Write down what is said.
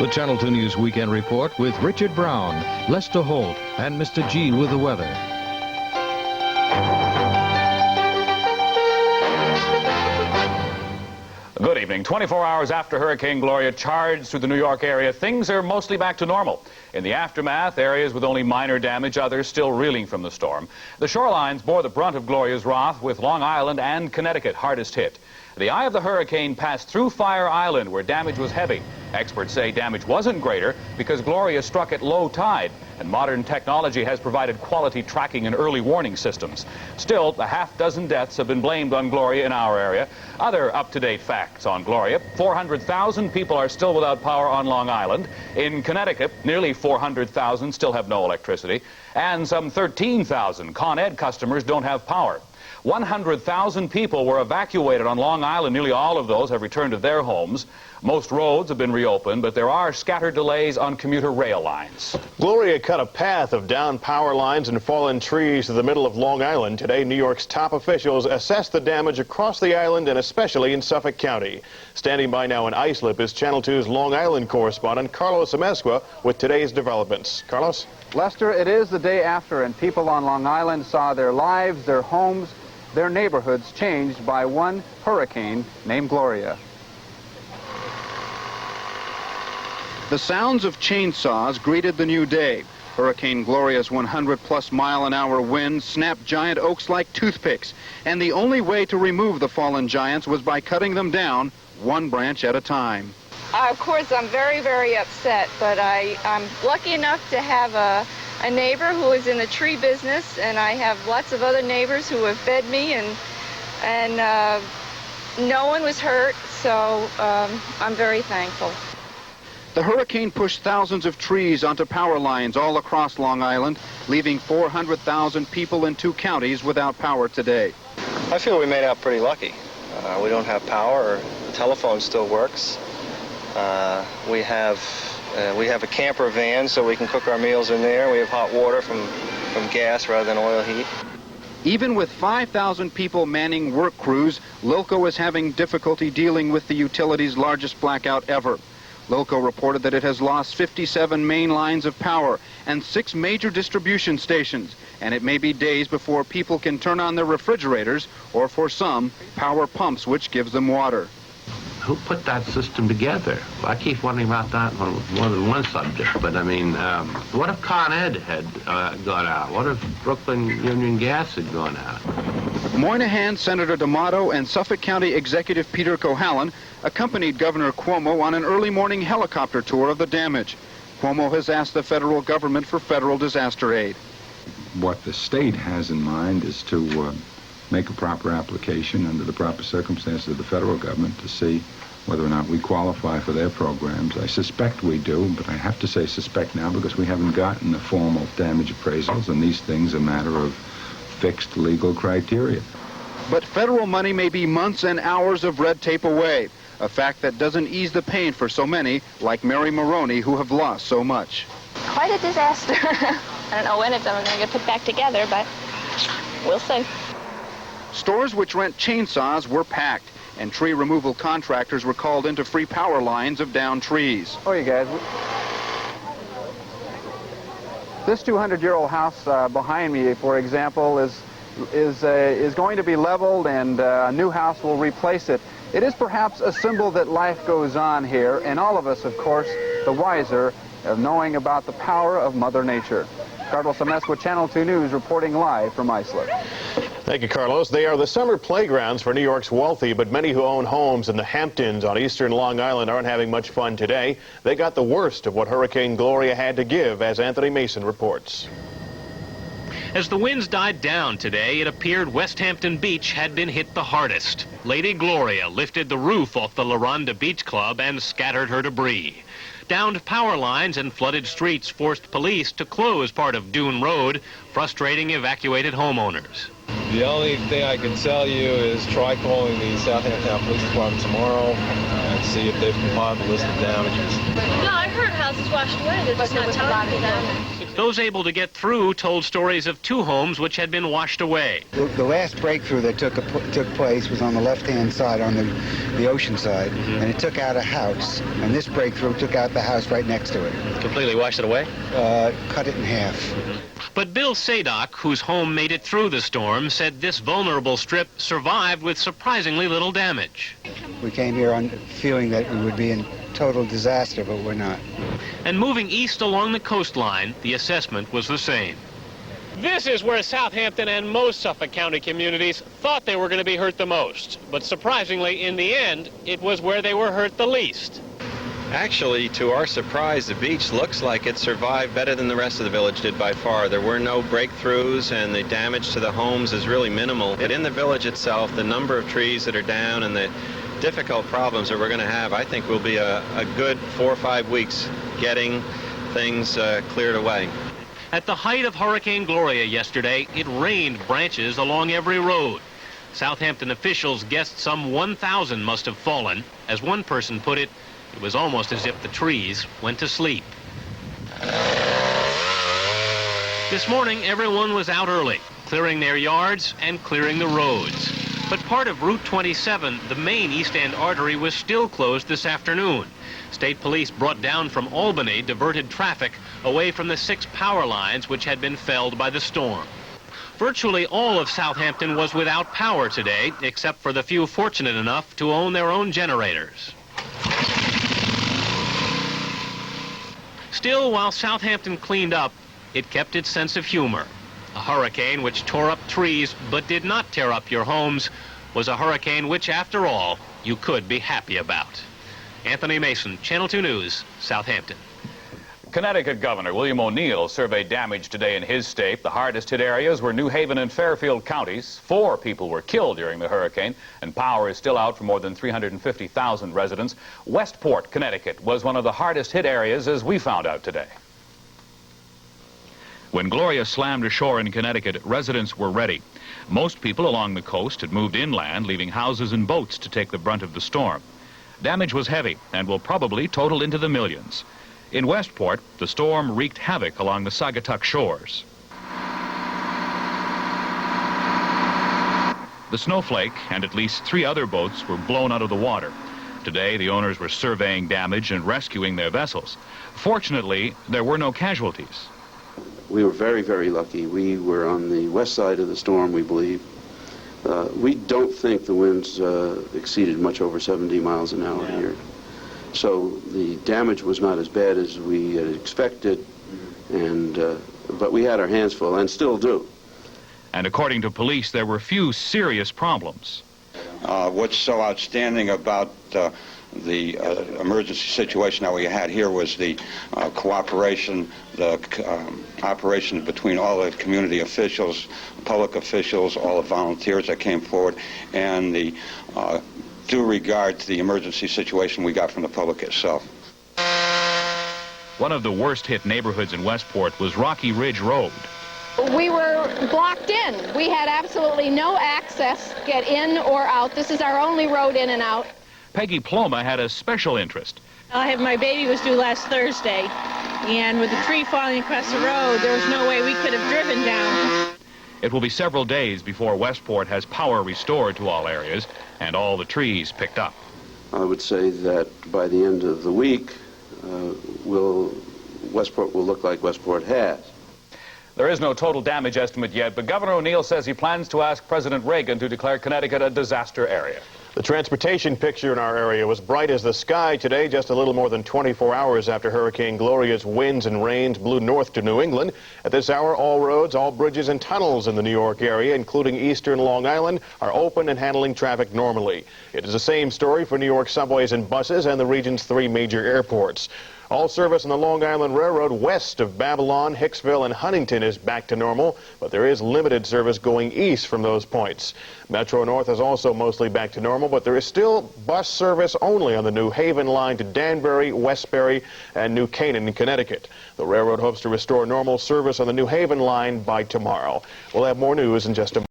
The Channel 2 News Weekend Report with Richard Brown, Lester Holt, and Mr. G with the weather. Good evening. 24 hours after Hurricane Gloria charged through the New York area, things are mostly back to normal. In the aftermath, areas with only minor damage, others still reeling from the storm. The shorelines bore the brunt of Gloria's wrath, with Long Island and Connecticut hardest hit. The eye of the hurricane passed through Fire Island, where damage was heavy. Experts say damage wasn't greater because Gloria struck at low tide, and modern technology has provided quality tracking and early warning systems. Still, a half-dozen deaths have been blamed on Gloria in our area. Other up-to-date facts on Gloria: 400,000 people are still without power on Long Island. In Connecticut, nearly 400,000 still have no electricity, and some 13,000 Con Ed customers don't have power. 100,000 people were evacuated on Long Island. Nearly all of those have returned to their homes. Most roads have been reopened, but there are scattered delays on commuter rail lines. Gloria cut a path of downed power lines and fallen trees to the middle of Long Island. Today, New York's top officials assessed the damage across the island and especially in Suffolk County. Standing by now in Islip is Channel 2's Long Island correspondent Carlos Amezcua with today's developments. Carlos? Lester, it is the day after, and people on Long Island saw their lives, their homes, their neighborhoods changed by one hurricane named Gloria. The sounds of chainsaws greeted the new day. Hurricane Gloria's 100-plus mile-an-hour wind snapped giant oaks like toothpicks, and the only way to remove the fallen giants was by cutting them down one branch at a time. Of course, I'm very, very upset, but I'm lucky enough to have a neighbor who is in the tree business, and I have lots of other neighbors who have fed me, and no one was hurt, so I'm very thankful. The hurricane pushed thousands of trees onto power lines all across Long Island, leaving 400,000 people in 2 counties without power today. I feel we made out pretty lucky. We don't have power. The telephone still works. We have a camper van, so we can cook our meals in there. We have hot water from gas rather than oil heat. Even with 5,000 people manning work crews, Lilco is having difficulty dealing with the utility's largest blackout ever. Lilco reported that it has lost 57 main lines of power and 6 major distribution stations, and it may be days before people can turn on their refrigerators or, for some, power pumps, which gives them water. Who put that system together? I keep wondering about that on more than one subject, but I mean, what if Con Ed had gone out? What if Brooklyn Union Gas had gone out? Moynihan, Senator D'Amato, and Suffolk County Executive Peter Cohalan accompanied Governor Cuomo on an early morning helicopter tour of the damage. Cuomo has asked the federal government for federal disaster aid. What the state has in mind is to make a proper application under the proper circumstances of the federal government to see whether or not we qualify for their programs. I suspect we do, but I have to say suspect now because we haven't gotten the formal damage appraisals, and these things are a matter of fixed legal criteria. But federal money may be months and hours of red tape away, a fact that doesn't ease the pain for so many, like Mary Maroney, who have lost so much. Quite a disaster. I don't know when it's ever going to get put back together, but we'll see. Stores which rent chainsaws were packed, and tree removal contractors were called in to free power lines of downed trees. Oh, you guys. This 200-year-old house behind me, for example, is going to be leveled, and a new house will replace it. It is perhaps a symbol that life goes on here, and all of us, of course, the wiser of knowing about the power of Mother Nature. Carlos Amezcua, Channel 2 News, reporting live from Islip. Thank you, Carlos. They are the summer playgrounds for New York's wealthy, but many who own homes in the Hamptons on eastern Long Island aren't having much fun today. They got the worst of what Hurricane Gloria had to give, as Anthony Mason reports. As the winds died down today, it appeared West Hampton Beach had been hit the hardest. Lady Gloria lifted the roof off the La Ronda Beach Club and scattered her debris. Downed power lines and flooded streets forced police to close part of Dune Road, frustrating evacuated homeowners. The only thing I can tell you is try calling the Southampton Police Department tomorrow and see if they've compiled the list of damages. No, I've heard houses washed away. They're just not telling me that. Those able to get through told stories of 2 homes which had been washed away. The last breakthrough that took place was on the left-hand side, on the ocean side, and it took out a house. And this breakthrough took out the house right next to it. Completely washed it away? Cut it in half. But Bill Sadock, whose home made it through the storm, said this vulnerable strip survived with surprisingly little damage. We came here on feeling that we would be in total disaster, but we're not. And moving east along the coastline, the assessment was the same. This is where Southampton and most Suffolk County communities thought they were going to be hurt the most. But surprisingly, in the end, it was where they were hurt the least. Actually, to our surprise, the beach looks like it survived better than the rest of the village did by far. There were no breakthroughs, and the damage to the homes is really minimal. But in the village itself, the number of trees that are down and the difficult problems that we're going to have, I think will be a good 4 or 5 weeks getting things cleared away. At the height of Hurricane Gloria yesterday, it rained branches along every road. Southampton officials guessed some 1,000 must have fallen. As one person put it, it was almost as if the trees went to sleep. This morning, everyone was out early, clearing their yards and clearing the roads. But part of Route 27, the main East End artery, was still closed this afternoon. State police brought down from Albany diverted traffic away from the 6 power lines which had been felled by the storm. Virtually all of Southampton was without power today, except for the few fortunate enough to own their own generators. Still, while Southampton cleaned up, it kept its sense of humor. A hurricane which tore up trees but did not tear up your homes was a hurricane which, after all, you could be happy about. Anthony Mason, Channel 2 News, Southampton. Connecticut Governor William O'Neill surveyed damage today in his state. The hardest hit areas were New Haven and Fairfield counties. 4 people were killed during the hurricane, and power is still out for more than 350,000 residents. Westport, Connecticut, was one of the hardest hit areas, as we found out today. When Gloria slammed ashore in Connecticut, residents were ready. Most people along the coast had moved inland, leaving houses and boats to take the brunt of the storm. Damage was heavy and will probably total into the millions. In Westport, the storm wreaked havoc along the Saugatuck shores. The Snowflake and at least 3 other boats were blown out of the water. Today, the owners were surveying damage and rescuing their vessels. Fortunately, there were no casualties. We were very, very lucky. We were on the west side of the storm, we believe. We don't think the winds exceeded much over 70 miles an hour here. So the damage was not as bad as we had expected, but we had our hands full, and still do. And according to police, there were few serious problems. What's so outstanding about the emergency situation that we had here was the cooperation, the operation between all the community officials, public officials, all the volunteers that came forward, and the due regard to the emergency situation we got from the public itself. One of the worst hit neighborhoods in Westport was Rocky Ridge Road. We were blocked in. We had absolutely no access, get in or out. This is our only road in and out. Peggy Ploma had a special interest. My baby was due last Thursday, and with the tree falling across the road, there was no way we could have driven down. It will be several days before Westport has power restored to all areas and all the trees picked up. I would say that by the end of the week, Westport will look like Westport has. There is no total damage estimate yet, but Governor O'Neill says he plans to ask President Reagan to declare Connecticut a disaster area. The transportation picture in our area was bright as the sky today, just a little more than 24 hours after Hurricane Gloria's winds and rains blew north to New England. At this hour, all roads, all bridges and tunnels in the New York area, including eastern Long Island, are open and handling traffic normally. It is the same story for New York subways and buses and the region's 3 major airports. All service on the Long Island Railroad west of Babylon, Hicksville, and Huntington is back to normal, but there is limited service going east from those points. Metro North is also mostly back to normal, but there is still bus service only on the New Haven line to Danbury, Westbury, and New Canaan in Connecticut. The railroad hopes to restore normal service on the New Haven line by tomorrow. We'll have more news in just a moment.